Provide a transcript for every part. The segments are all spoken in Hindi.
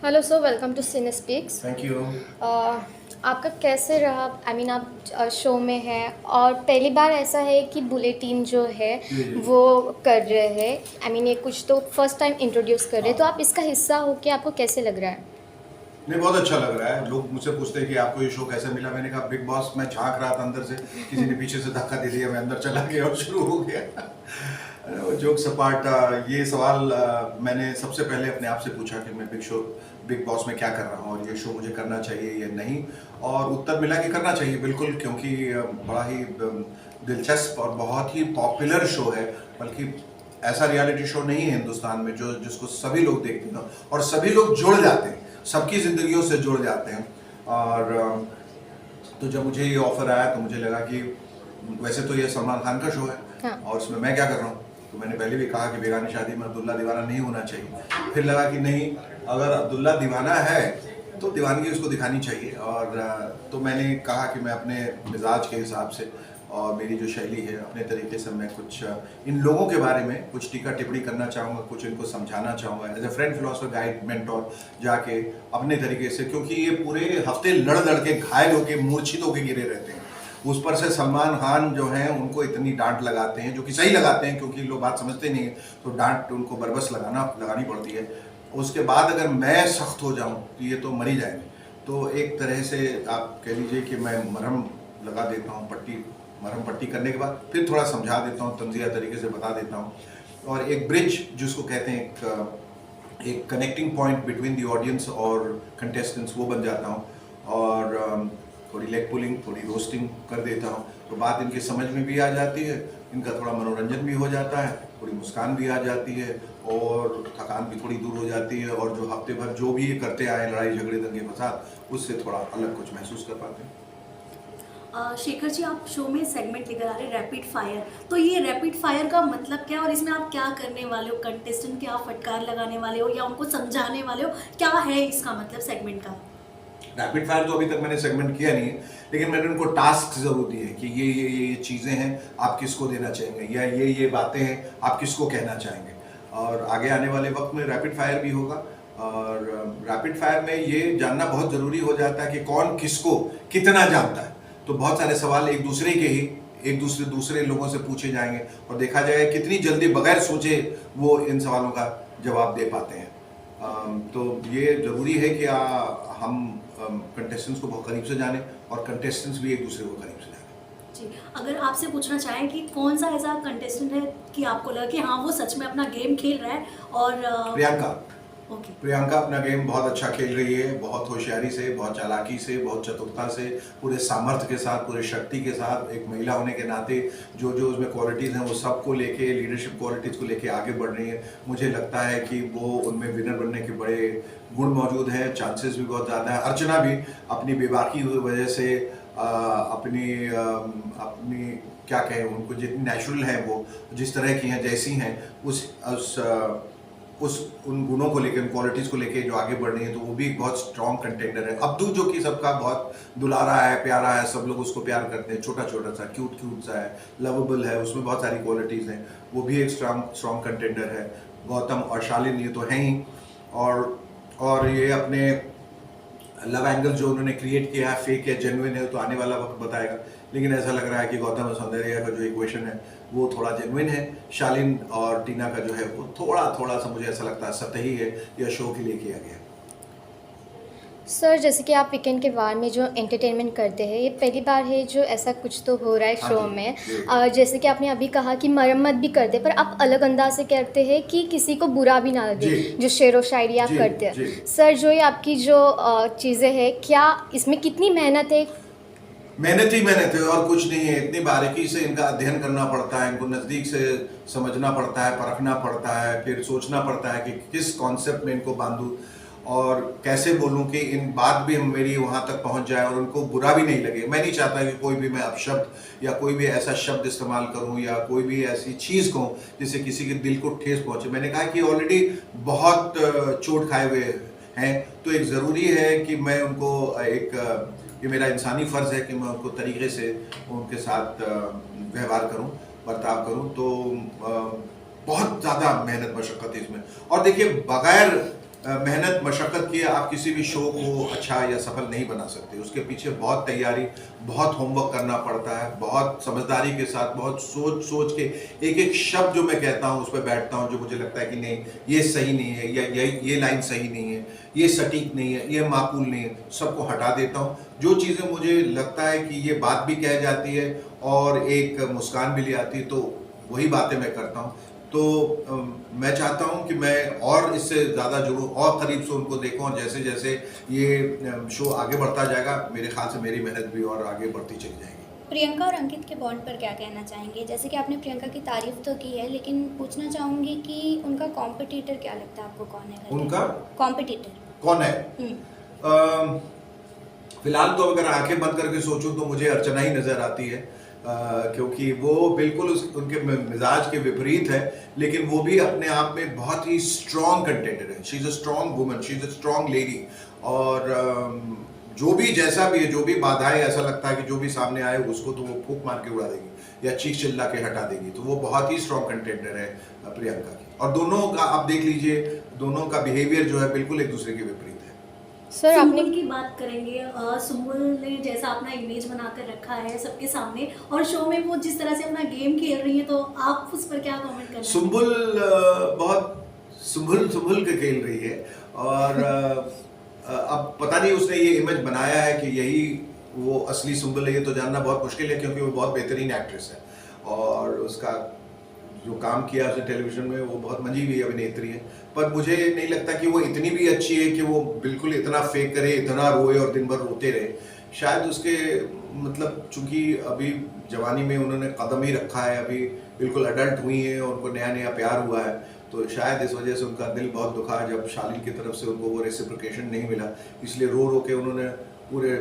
Hello sir, welcome to cine speaks. Thank you. आपका कैसे रहा? आप शो में हैं और पहली बार ऐसा है कि बुलेटिन जो है जी जी। वो कर रहे हैं। ये कुछ तो फर्स्ट टाइम इंट्रोड्यूस कर रहे हैं, तो हाँ, आप इसका हिस्सा हो के आपको कैसे लग रहा है? नहीं बहुत अच्छा लग रहा है। लोग मुझसे पूछते हैं कि आपको ये शो कैसे मिला। मैंने कहा बिग बॉस, मैं झांक रहा था अंदर से, किसी ने पीछे से धक्का दे दिया, मैं अंदर चला गया और शुरू हो गया। वो जोक सपाट। ये सवाल मैंने सबसे पहले अपने आप से पूछा कि मैं बिग बॉस में क्या कर रहा हूँ और ये शो मुझे करना चाहिए या नहीं। और उत्तर मिला कि करना चाहिए बिल्कुल, क्योंकि बड़ा ही दिलचस्प और बहुत ही पॉपुलर शो है। बल्कि ऐसा रियलिटी शो नहीं है हिंदुस्तान में जो जिसको सभी लोग देखते हैं और सभी लोग जुड़ जाते हैं, सबकी ज़िंदगियों से जुड़ जाते हैं। और तो जब मुझे ये ऑफ़र आया तो मुझे लगा कि वैसे तो ये सलमान खान का शो है हाँ। और उसमें मैं क्या कर रहा हूँ। तो मैंने पहले भी कहा कि बेगानी शादी में अब्दुल्ला दीवाना नहीं होना चाहिए। फिर लगा कि नहीं, अगर अब्दुल्ला दीवाना है तो दीवानगी उसको दिखानी चाहिए। और तो मैंने कहा कि मैं अपने मिजाज के हिसाब से और मेरी जो शैली है, अपने तरीके से मैं कुछ इन लोगों के बारे में कुछ टीका टिप्पणी करना चाहूँगा, कुछ इनको समझाना चाहूँगा as a friend, philosopher, guide, mentor, जाके अपने तरीके से। क्योंकि ये पूरे हफ्ते लड़ लड़ के, घायल होके, मूर्छित होके गिरे रहते हैं। उस पर से सलमान खान जो हैं उनको इतनी डांट लगाते हैं, जो कि सही लगाते हैं क्योंकि लोग बात समझते नहीं है, तो डांट उनको बरबस लगानी पड़ती है। उसके बाद अगर मैं सख्त हो जाऊं तो ये तो मर ही जाएंगे। तो एक तरह से आप कह लीजिए कि मैं मरहम लगा देता हूँ, मरहम पट्टी करने के बाद फिर थोड़ा समझा देता हूँ, तंजिया तरीके से बता देता हूँ। और एक ब्रिज जिसको कहते हैं, एक connecting point between the audience और कंटेस्टेंट्स, वो बन जाता हूँ। और थोड़ी लेग पुलिंग, थोड़ी रोस्टिंग कर देता हूँ, तो बात इनकी समझ में भी आ जाती है, इनका थोड़ा मनोरंजन भी हो जाता है, थोड़ी मुस्कान भी आ जाती है और थकान भी थोड़ी दूर हो जाती है। और जो हफ्ते भर जो भी ये करते आए, लड़ाई झगड़े दंगे फसाद, उससे थोड़ा अलग कुछ महसूस कर पाते हैं। शेखर जी, आप शो में सेगमेंट लेकर आ रहे हैं रैपिड फायर। तो ये रैपिड फायर का मतलब क्या है और इसमें आप क्या करने वाले हो? कंटेस्टेंट के आप फटकार लगाने वाले हो या उनको समझाने वाले हो? क्या है इसका मतलब सेगमेंट का? रैपिड फायर तो अभी तक मैंने सेगमेंट किया नहीं है, लेकिन मैंने उनको टास्क जरूर दिए हैं कि ये चीज़ें हैं, आप किसको देना चाहेंगे, या ये बातें हैं, आप किसको कहना चाहेंगे। और आगे आने वाले वक्त में रैपिड फायर भी होगा। और रैपिड फायर में ये जानना बहुत ज़रूरी हो जाता है कि कौन किसको कितना जानता है। तो बहुत सारे सवाल एक दूसरे लोगों से पूछे जाएंगे और देखा जाएगा कितनी जल्दी बगैर सोचे वो इन सवालों का जवाब दे पाते हैं। तो ये ज़रूरी है कि हम कंटेस्टेंट्स को बहुत करीब से जाने और कंटेस्टेंट्स भी एक दूसरे को करीब से जाने। जी, अगर आपसे पूछना चाहें कि कौन सा ऐसा कंटेस्टेंट है कि आपको लगा कि हाँ, वो सच में अपना गेम खेल रहा है और प्रियंका। ओके। प्रियंका अपना गेम बहुत अच्छा खेल रही है, बहुत होशियारी से, बहुत चालाकी से, बहुत चतुरता से, पूरे सामर्थ्य के साथ, पूरे शक्ति के साथ, एक महिला होने के नाते जो जो उसमें क्वालिटीज़ हैं वो सबको लेके, लीडरशिप क्वालिटीज़ को लेके आगे बढ़ रही है। मुझे लगता है कि वो उनमें विनर बनने के बड़े गुण मौजूद हैं, चांसेस भी बहुत ज़्यादा है। अर्चना भी अपनी बेबाकी की वजह से अपनी क्या कहें, उनको जितनी नेचुरल है, वो जिस तरह की हैं, जैसी हैं, उस उन गुणों को लेकर, उन क्वालिटीज़ को लेके जो आगे बढ़ रही है, तो वो भी एक बहुत स्ट्रॉन्ग कंटेंडर है। अब्दू जो कि सबका बहुत दुलारा है, प्यारा है, सब लोग उसको प्यार करते हैं, छोटा छोटा सा क्यूट सा है, लवेबल है, उसमें बहुत सारी क्वालिटीज़ हैं, वो भी एक स्ट्रॉन्ग कंटेंडर है। गौतम और शालिन ये तो हैं ही। और ये अपने लव एंगल जो उन्होंने क्रिएट किया है, फेक या जेन्युइन है, तो आने वाला वक्त बताएगा। लेकिन ऐसा लग रहा है कि गौतम और सौंदर्या का जो इक्वेशन है वो थोड़ा जेन्युइन है। शालीन और टीना का जो है वो थोड़ा सा मुझे ऐसा लगता है सतही है, या शो के लिए किया गया है। सर, जैसे कि आप वीकेंड के वार में जो एंटरटेनमेंट करते हैं, ये पहली बार है जो ऐसा कुछ तो हो रहा है हाँ शो जी, में। जी। जैसे कि आपने अभी कहा कि मरम्मत भी करते हैं, पर आप अलग अंदाज से करते हैं कि किसी को बुरा भी ना लगे, जी जो शेरो शायरी आप जी करते हैं। जी। सर, जो ये आपकी जो चीज़ें हैं, क्या इसमें कितनी मेहनत है? मेहनत ही मेहनत है और कुछ नहीं है। इतनी बारीकी से इनका अध्ययन करना पड़ता है, इनको नज़दीक से समझना पड़ता है, परखना पड़ता है, फिर सोचना पड़ता है कि किस कॉन्सेप्ट में इनको बांधूँ और कैसे बोलूँ कि इन बात भी मेरी वहाँ तक पहुँच जाए और उनको बुरा भी नहीं लगे। मैं नहीं चाहता कि कोई भी मैं अपशब्द या कोई भी ऐसा शब्द इस्तेमाल करूँ या कोई भी ऐसी चीज़ कहूँ जिससे किसी के दिल को ठेस पहुँचे। मैंने कहा कि ऑलरेडी बहुत चोट खाए हुए हैं, तो एक ज़रूरी है कि मैं उनको ये मेरा इंसानी फ़र्ज़ है कि मैं उनको तरीक़े से उनके साथ व्यवहार करूं, बर्ताव करूं। तो बहुत ज़्यादा मेहनत मशक्क़त है इसमें। और देखिए, बग़ैर मेहनत मशक्क़त किए आप किसी भी शो को अच्छा या सफल नहीं बना सकते। उसके पीछे बहुत तैयारी, बहुत होमवर्क करना पड़ता है, बहुत समझदारी के साथ, बहुत सोच सोच के एक एक शब्द जो मैं कहता हूँ उस पर बैठता हूँ, जो मुझे लगता है कि नहीं ये सही नहीं है, या ये लाइन सही नहीं है, ये सटीक नहीं है, ये माकूल नहीं है, सबको हटा देता हूँ। जो चीज़ें मुझे लगता है कि ये बात भी कह जाती है और एक मुस्कान भी ले आती है, तो वही बातें मैं करता हूँ। तो मैं चाहता हूँ कि मैं और इससे ज़्यादा जुड़ूँ और करीब से उनको देखूँ, और जैसे जैसे ये शो आगे बढ़ता जाएगा, मेरे ख्याल से मेरी मेहनत भी और आगे बढ़ती चली जाएगी। प्रियंका और अंकित के बॉन्ड पर क्या कहना चाहेंगे? जैसे कि आपने प्रियंका की तारीफ तो की है, लेकिन पूछना चाहूँगी कि उनका कॉम्पिटिटर क्या लगता है आपको, कौन है? उनका कॉम्पिटिटर कौन है? फिलहाल तो अगर आंखें बंद करके सोचूं तो मुझे अर्चना ही नज़र आती है, क्योंकि वो बिल्कुल उनके मिजाज के विपरीत है, लेकिन वो भी अपने आप में बहुत ही स्ट्रॉन्ग कंटेंडर है। She is a strong woman, she is a strong lady, और जो भी जैसा भी है, जो भी बाधाएं, ऐसा लगता है कि जो भी सामने आए उसको तो वो फूंक मार के उड़ा देगी या चीख चिल्ला के हटा देगी। तो वो बहुत ही स्ट्रॉन्ग कंटेंडर है प्रियंका की, और दोनों का आप देख लीजिए, दोनों का बिहेवियर जो है बिल्कुल एक दूसरे के विपरीत है। सर आपने सुम्बुल की बात करेंगे। सुम्बुल ने जैसा अपना इमेज बनाकर रखा है सबके सामने, और शो में वो जिस तरह से अपना गेम खेल रही है, तो आप उस पर क्या कमेंट करना है? सुम्बुल बहुत सुम्बुल के खेल रही है, और अब पता नहीं उसने ये इमेज बनाया है कि यही वो असली सुम्बुल है, ये तो जानना बहुत मुश्किल है, क्योंकि वो बहुत बेहतरीन एक्ट्रेस है, और उसका जो काम किया उसने टेलीविजन में, वो बहुत मंजी हुई अभिनेत्री है। पर मुझे नहीं लगता कि वो इतनी भी अच्छी है कि वो बिल्कुल इतना फेक करे, इतना रोए और दिन भर रोते रहे। शायद उसके मतलब चूंकि अभी जवानी में उन्होंने कदम ही रखा है, अभी बिल्कुल अडल्ट हुई हैं और उनको नया नया प्यार हुआ है, तो शायद इस वजह से उनका दिल बहुत दुखा जब शालीन की तरफ से उनको वो रेसिप्रोकेशन नहीं मिला, इसलिए रो रो के उन्होंने पूरे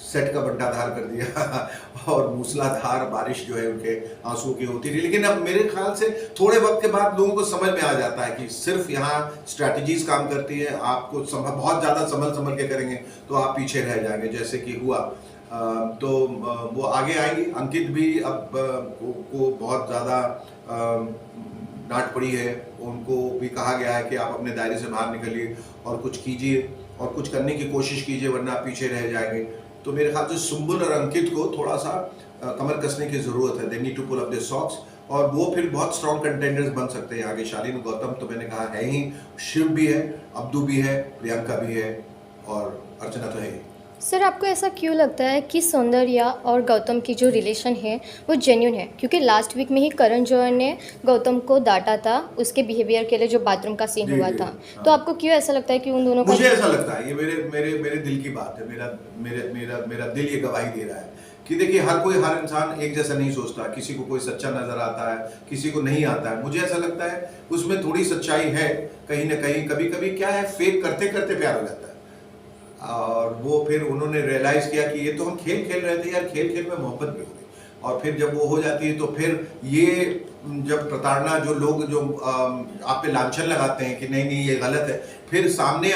सेट का बंटाधार कर दिया और मूसलाधार बारिश जो है उनके आंसुओं की होती रही। लेकिन अब मेरे ख्याल से थोड़े वक्त के बाद लोगों को समझ में आ जाता है कि सिर्फ यहाँ स्ट्रैटेजीज काम करती है, आपको बहुत ज़्यादा संभल के करेंगे तो आप पीछे रह जाएंगे, जैसे कि हुआ। तो वो आगे आएंगी। अंकित भी अब को बहुत ज़्यादा डांट पड़ी है, उनको भी कहा गया है कि आप अपने दायरे से बाहर निकलिए और कुछ कीजिए और कुछ करने की कोशिश कीजिए, वरना आप पीछे रह जाएंगे। तो मेरे ख्याल से सुम्बुल और अंकित को थोड़ा सा कमर कसने की ज़रूरत है। They need to pull up their socks, और वो फिर बहुत स्ट्रॉन्ग कंटेंडर्स बन सकते हैं आगे। शालीन गौतम तो मैंने कहा है ही, शिव भी है, अब्दू भी है, प्रियंका भी है, और अर्चना तो है ही। सर आपको ऐसा क्यों लगता है कि सौंदर्या और गौतम की जो रिलेशन है वो जेन्युइन है? क्योंकि लास्ट वीक में ही करण जौहर ने गौतम को डांटा था उसके बिहेवियर के लिए, जो बाथरूम का सीन हुआ था। हाँ। तो आपको क्यों ऐसा लगता है कि उन दोनों का? मुझे ऐसा लगता है, ये मेरे दिल की बात है, मेरा दिल ये गवाही दे रहा है कि देखिए, हर इंसान एक जैसा नहीं सोचता। किसी को कोई सच्चा नजर आता है, किसी को नहीं आता है। मुझे ऐसा लगता है उसमें थोड़ी सच्चाई है कहीं ना कहीं। कभी कभी क्या है, फेक करते करते प्यार हो जाता है, और वो फिर उन्होंने रियलाइज किया कि ये तो हम खेल खेल रहे थे यार, खेल खेल में मोहब्बत भी हो गई। और फिर जब वो हो जाती है तो फिर ये जब प्रताड़ना, जो लोग जो आप पे लांछन लगाते हैं कि नहीं नहीं ये गलत है, फिर सामने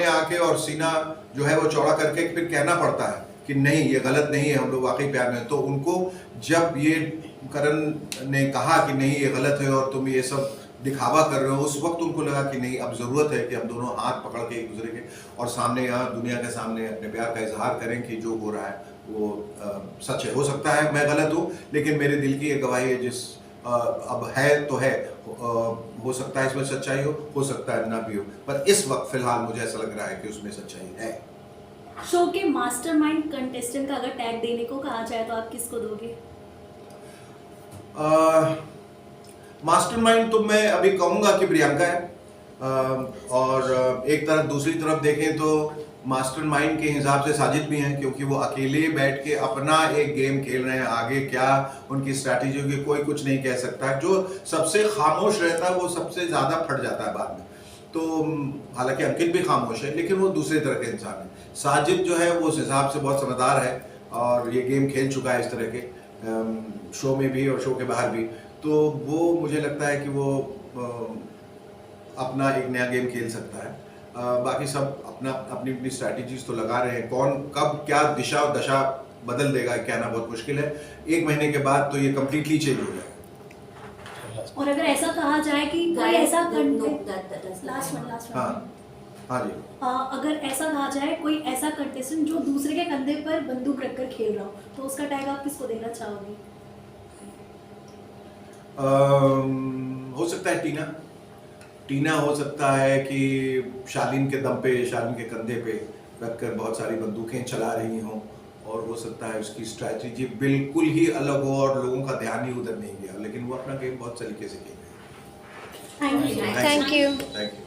आके और सीना जो है वो चौड़ा करके फिर कहना पड़ता है कि नहीं ये गलत नहीं है, हम लोग वाकई प्यार में। तो उनको जब ये करण ने कहा कि नहीं ये गलत है और तुम ये सब दिखावा कर रहे हो, उस वक्त उनको लगा कि नहीं, अब ज़रूरत है कि हम दोनों हाथ पकड़ के एक दूसरे के और सामने, यहाँ दुनिया के सामने अपने प्यार का इजहार करें कि जो हो रहा है वो सच है। हो सकता है मैं गलत हूँ, लेकिन मेरे दिल की एक गवाही है, जिस अब है तो है। हो सकता है इसमें सच्चाई हो सकता है ना भी हो, पर इस वक्त फिलहाल मुझे ऐसा लग रहा है कि उसमें सच्चाई है। शो के मास्टरमाइंड कंटेस्टेंट का अगर टैग देने को कहा जाए तो आप किसको दोगे? मास्टरमाइंड तो मैं अभी कहूँगा कि प्रियंका है, और एक तरफ दूसरी तरफ देखें तो मास्टरमाइंड के हिसाब से साजिद भी हैं, क्योंकि वो अकेले बैठ के अपना एक गेम खेल रहे हैं। आगे क्या उनकी स्ट्रैटेजी होगी कोई कुछ नहीं कह सकता। जो सबसे खामोश रहता है वो सबसे ज़्यादा फट जाता है बाद में। तो हालांकि अंकित भी खामोश है, लेकिन वो दूसरे तरह के इंसान है। साजिद जो है वो उस हिसाब से बहुत समझदार है और ये गेम खेल चुका है इस तरह के, शो में भी और शो के बाहर भी। तो वो मुझे लगता है कि वो अपना एक नया गेम खेल सकता है। बाकी सब अपनी अपनी स्ट्रैटेजीज तो लगा रहे हैं। कौन कब क्या दिशा और दशा बदल देगा कहना बहुत मुश्किल है। 1 महीने के बाद तो ये कम्प्लीटली चेंज हो जाएगा। और अगर ऐसा कहा जाए कि कोई ऐसा लास्ट लास्ट हाँ हाँ जी। अगर ऐसा कहा जाए कोई ऐसा कंटेस्टेंट जो दूसरे के कंधे पर बंदूक रखकर खेल रहा हो तो उसका टैग आप किसको देना चाहोगे? हो सकता है टीना हो सकता है कि शालीन के दम पे, शालीन के कंधे पे रखकर बहुत सारी बंदूकें चला रही हों, और हो सकता है उसकी स्ट्रैटेजी बिल्कुल ही अलग हो और लोगों का ध्यान ही उधर नहीं गया, लेकिन वो अपना गेम बहुत सलीके से खेल रही है। Thank you. Thank you. Thank you.